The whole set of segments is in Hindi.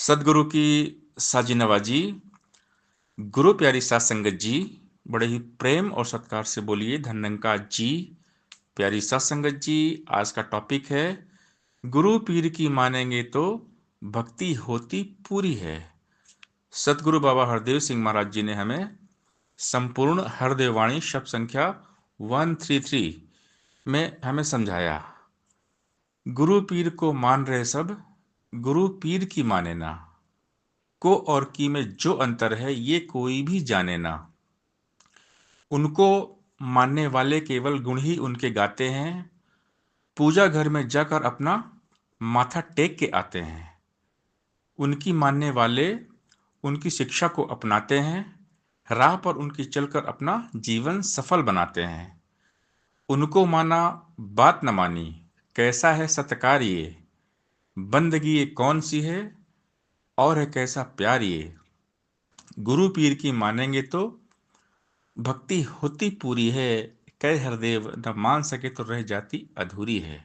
सदगुरु की साजी नवाजी। गुरु प्यारी सात संगत जी, बड़े ही प्रेम और सत्कार से बोलिए धन्यंका जी। प्यारी सात संगत जी, आज का टॉपिक है गुरु पीर की मानेंगे तो भक्ति होती पूरी है। सतगुरु बाबा हरदेव सिंह महाराज जी ने हमें संपूर्ण हरदेव वाणी शब्द संख्या 133 में हमें समझाया, गुरु पीर को मान रहे सब, गुरु पीर की माने ना, को और की में जो अंतर है ये कोई भी जाने ना। उनको मानने वाले केवल गुण ही उनके गाते हैं, पूजा घर में जाकर अपना माथा टेक के आते हैं। उनकी मानने वाले उनकी शिक्षा को अपनाते हैं, राह पर उनकी चलकर अपना जीवन सफल बनाते हैं। उनको माना बात न मानी, कैसा है सत्कार ये, बंदगी ये कौन सी है और है कैसा प्यार ये। गुरु पीर की मानेंगे तो भक्ति होती पूरी है, कह हरदेव न मान सके तो रह जाती अधूरी है।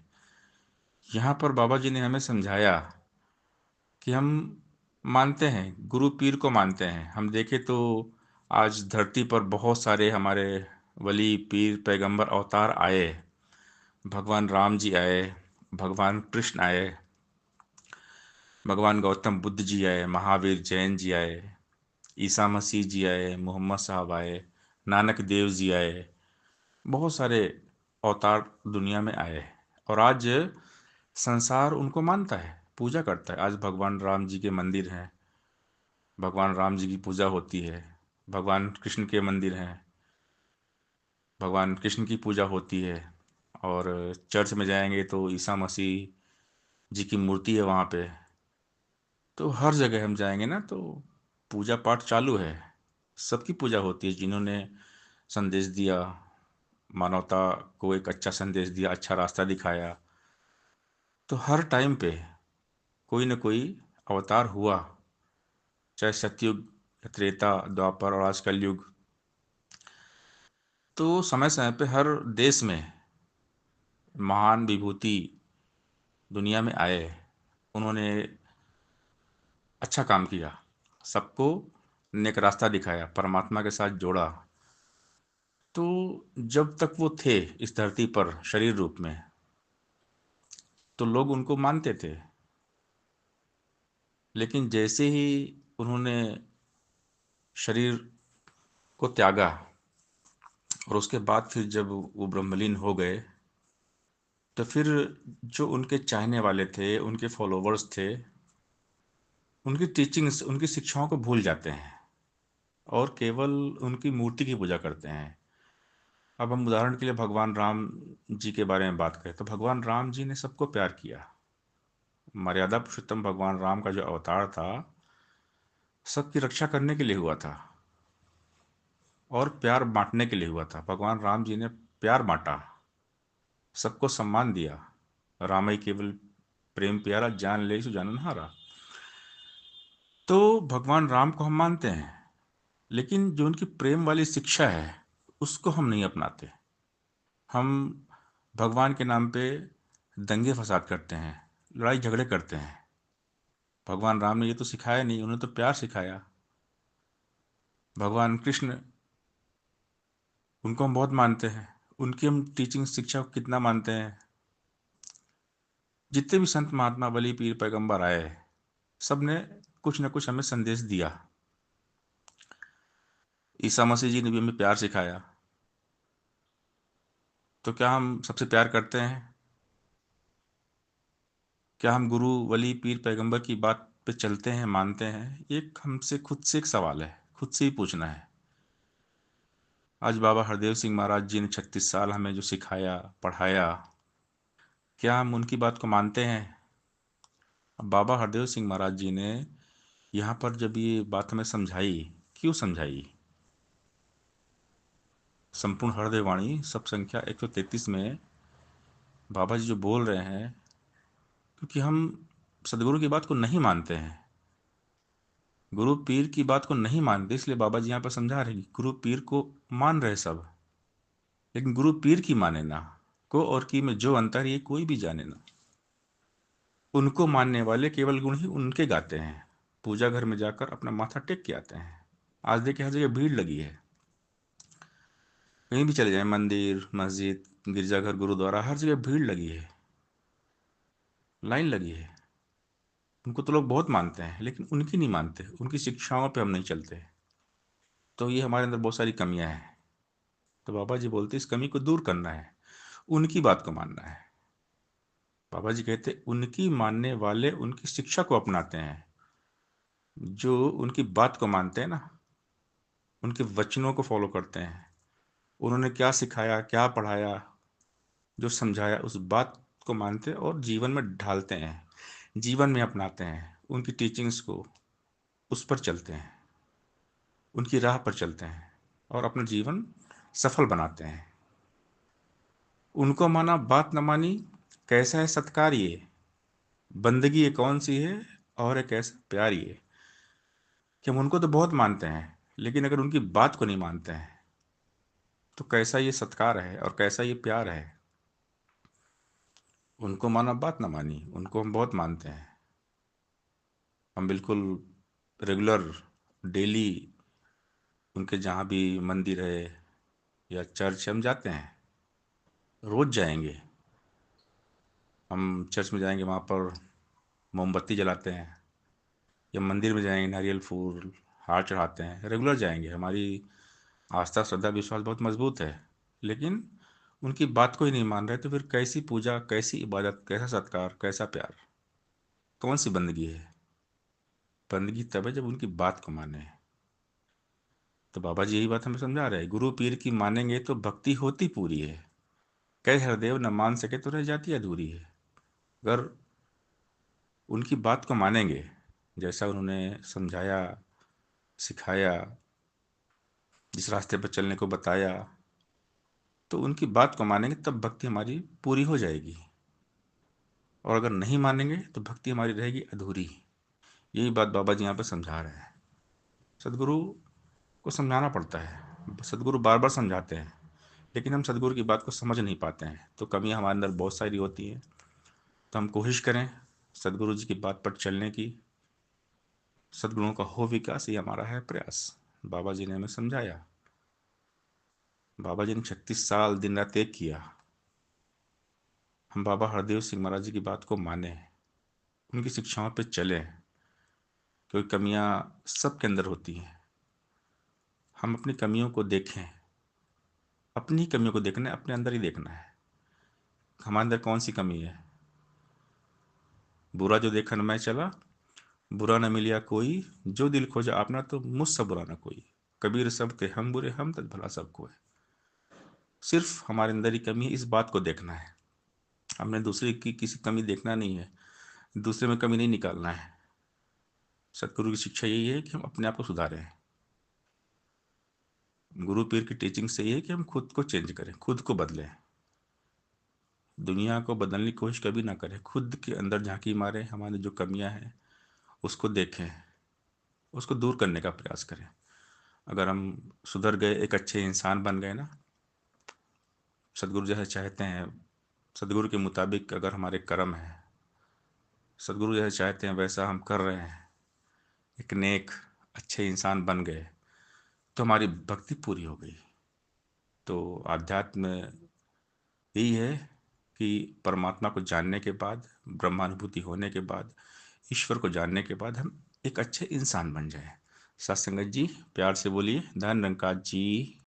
यहाँ पर बाबा जी ने हमें समझाया कि हम मानते हैं, गुरु पीर को मानते हैं। हम देखें तो आज धरती पर बहुत सारे हमारे वली पीर पैगंबर अवतार आए। भगवान राम जी आए, भगवान कृष्ण आए, भगवान गौतम बुद्ध जी आए, महावीर जैन जी आए, ईसा मसीह जी आए, मोहम्मद साहब आए, नानक देव जी आए। बहुत सारे अवतार दुनिया में आए और आज संसार उनको मानता है, पूजा करता है। आज भगवान राम जी के मंदिर हैं, भगवान राम जी की पूजा होती है। भगवान कृष्ण के मंदिर हैं, भगवान कृष्ण की पूजा होती है। और चर्च में जाएंगे तो ईसा मसीह जी की मूर्ति है वहाँ पे। तो हर जगह हम जाएंगे ना तो पूजा पाठ चालू है, सबकी पूजा होती है। जिन्होंने संदेश दिया, मानवता को एक अच्छा संदेश दिया, अच्छा रास्ता दिखाया, तो हर टाइम पे कोई न कोई अवतार हुआ, चाहे सतयुग, त्रेता, द्वापर और आज कलयुग। तो समय समय पे हर देश में महान विभूति दुनिया में आए, उन्होंने अच्छा काम किया, सबको नेक रास्ता दिखाया, परमात्मा के साथ जोड़ा। तो जब तक वो थे इस धरती पर शरीर रूप में, तो लोग उनको मानते थे। लेकिन जैसे ही उन्होंने शरीर को त्यागा और उसके बाद फिर जब वो ब्रह्मलीन हो गए, तो फिर जो उनके चाहने वाले थे, उनके फॉलोवर्स थे, उनकी टीचिंग्स, उनकी शिक्षाओं को भूल जाते हैं और केवल उनकी मूर्ति की पूजा करते हैं। अब हम उदाहरण के लिए भगवान राम जी के बारे में बात करें तो भगवान राम जी ने सबको प्यार किया। मर्यादा पुरुषोत्तम भगवान राम का जो अवतार था, सबकी रक्षा करने के लिए हुआ था और प्यार बांटने के लिए हुआ था। भगवान राम जी ने प्यार बांटा, सबको सम्मान दिया। रामई केवल प्रेम प्यारा, जान ले सो जानन हारा। तो भगवान राम को हम मानते हैं, लेकिन जो उनकी प्रेम वाली शिक्षा है उसको हम नहीं अपनाते। हम भगवान के नाम पे दंगे फसाद करते हैं, लड़ाई झगड़े करते हैं। भगवान राम ने ये तो सिखाया नहीं, उन्होंने तो प्यार सिखाया। भगवान कृष्ण, उनको हम बहुत मानते हैं, उनकी हम टीचिंग शिक्षा को कितना मानते हैं। जितने भी संत महात्मा बलि पीर पैगंबर आए, सब ने कुछ न कुछ हमें संदेश दिया। ईसा मसीह जी ने भी हमें प्यार सिखाया। तो क्या हम सबसे प्यार करते हैं? क्या हम गुरु वली पीर पैगंबर की बात पे चलते हैं, मानते हैं? एक हमसे खुद से एक सवाल है, खुद से ही पूछना है। आज बाबा हरदेव सिंह महाराज जी ने 36 साल हमें जो सिखाया, पढ़ाया, क्या हम उनकी बात को मानते हैं? अब बाबा हरदेव सिंह महाराज जी ने यहाँ पर जब ये बात हमें समझाई, क्यों समझाई? संपूर्ण हृदय वाणी सब संख्या 133 में बाबा जी जो बोल रहे हैं, क्योंकि हम सदगुरु की बात को नहीं मानते हैं, गुरु पीर की बात को नहीं मानते, इसलिए बाबा जी यहाँ पर समझा रहे हैं कि गुरु पीर को मान रहे सब, लेकिन गुरु पीर की माने ना, को और की में जो अंतर ये कोई भी जाने ना। उनको मानने वाले केवल गुण ही उनके गाते हैं। पूजा घर में जाकर अपना माथा टेक के आते हैं। आज देखिए हर जगह भीड़ लगी है, कहीं भी चले जाएं, मंदिर, मस्जिद, गिरजाघर, गुरुद्वारा, हर जगह भीड़ लगी है, लाइन लगी है। उनको तो लोग बहुत मानते हैं, लेकिन उनकी नहीं मानते, उनकी शिक्षाओं पे हम नहीं चलते। तो ये हमारे अंदर बहुत सारी कमियां हैं। तो बाबा जी बोलते इस कमी को दूर करना है, उनकी बात को मानना है। बाबा जी कहते उनकी मानने वाले उनकी शिक्षा को अपनाते हैं। जो उनकी बात को मानते हैं ना, उनके वचनों को फॉलो करते हैं, उन्होंने क्या सिखाया, क्या पढ़ाया, जो समझाया, उस बात को मानते हैं और जीवन में ढालते हैं, जीवन में अपनाते हैं उनकी टीचिंग्स को, उस पर चलते हैं, उनकी राह पर चलते हैं और अपना जीवन सफल बनाते हैं। उनको माना, बात न मानी, कैसा है सत्कार ये, बंदगी ये कौन सी है, और है कैसा प्यार ये। कि हम उनको तो बहुत मानते हैं, लेकिन अगर उनकी बात को नहीं मानते हैं तो कैसा ये सत्कार है और कैसा ये प्यार है। उनको माना, बात ना मानी, उनको हम बहुत मानते हैं। हम बिल्कुल रेगुलर, डेली उनके जहाँ भी मंदिर है या चर्च हम जाते हैं, रोज जाएंगे। हम चर्च में जाएंगे, वहाँ पर मोमबत्ती जलाते हैं, या मंदिर में जाएंगे, नारियल फूल हार चढ़ाते हैं, रेगुलर जाएंगे। हमारी आस्था, श्रद्धा, विश्वास बहुत मजबूत है। लेकिन उनकी बात को ही नहीं मान रहे, तो फिर कैसी पूजा, कैसी इबादत, कैसा सत्कार, कैसा प्यार, कौन सी बंदगी है। बंदगी तब है जब उनकी बात को माने। तो बाबा जी यही बात हमें समझा रहे हैं, गुरु पीर की मानेंगे तो भक्ति होती पूरी है, कह हरदेव न मान सके तो रह जाती अधूरी है। अगर उनकी बात को मानेंगे, जैसा उन्होंने समझाया, सिखाया, जिस रास्ते पर चलने को बताया, तो उनकी बात को मानेंगे तब भक्ति हमारी पूरी हो जाएगी। और अगर नहीं मानेंगे तो भक्ति हमारी रहेगी अधूरी। यही बात बाबा जी यहाँ पर समझा रहे हैं। सदगुरु को समझाना पड़ता है, सदगुरु बार बार समझाते हैं, लेकिन हम सदगुरु की बात को समझ नहीं पाते हैं। तो कमियां हमारे अंदर बहुत सारी होती हैं। तो हम कोशिश करें सदगुरु जी की बात पर चलने की, सदगुरुओं का हो विकास, ये हमारा है प्रयास। बाबा जी ने हमें समझाया, बाबा जी ने 36 साल दिन रात एक किया। हम बाबा हरदेव सिंह महाराज जी की बात को माने, उनकी शिक्षाओं पे चले, क्योंकि कमियां सबके अंदर होती हैं। हम अपनी कमियों को देखें, अपनी ही कमियों को देखना है, अपने अंदर ही देखना है हमारे अंदर कौन सी कमी है। बुरा जो देखन मैं चला, बुरा न मिलिया कोई, जो दिल खोजा आपना तो मुझसे बुरा ना कोई। कबीर सब के हम बुरे, हम तक भला सबको है। सिर्फ हमारे अंदर ही कमी है, इस बात को देखना है। हमने दूसरे की किसी कमी देखना नहीं है, दूसरे में कमी नहीं निकालना है। सतगुरु की शिक्षा यही है कि हम अपने आप को सुधारें। गुरु पीर की टीचिंग से ये है कि हम खुद को चेंज करें, खुद को बदलें। दुनिया को बदलने की कोशिश कभी ना करें, खुद के अंदर झांकी मारें, हमारी जो कमियां हैं उसको देखें, उसको दूर करने का प्रयास करें। अगर हम सुधर गए, एक अच्छे इंसान बन गए ना, सदगुरु जैसे चाहते हैं, सदगुरु के मुताबिक अगर हमारे कर्म है, सदगुरु जैसे चाहते हैं वैसा हम कर रहे हैं, एक नेक अच्छे इंसान बन गए, तो हमारी भक्ति पूरी हो गई। तो आध्यात्म यही है कि परमात्मा को जानने के बाद, ब्रह्मानुभूति होने के बाद, ईश्वर को जानने के बाद हम एक अच्छे इंसान बन जाए। सत्संगत जी, प्यार से बोलिए धन रंकाज जी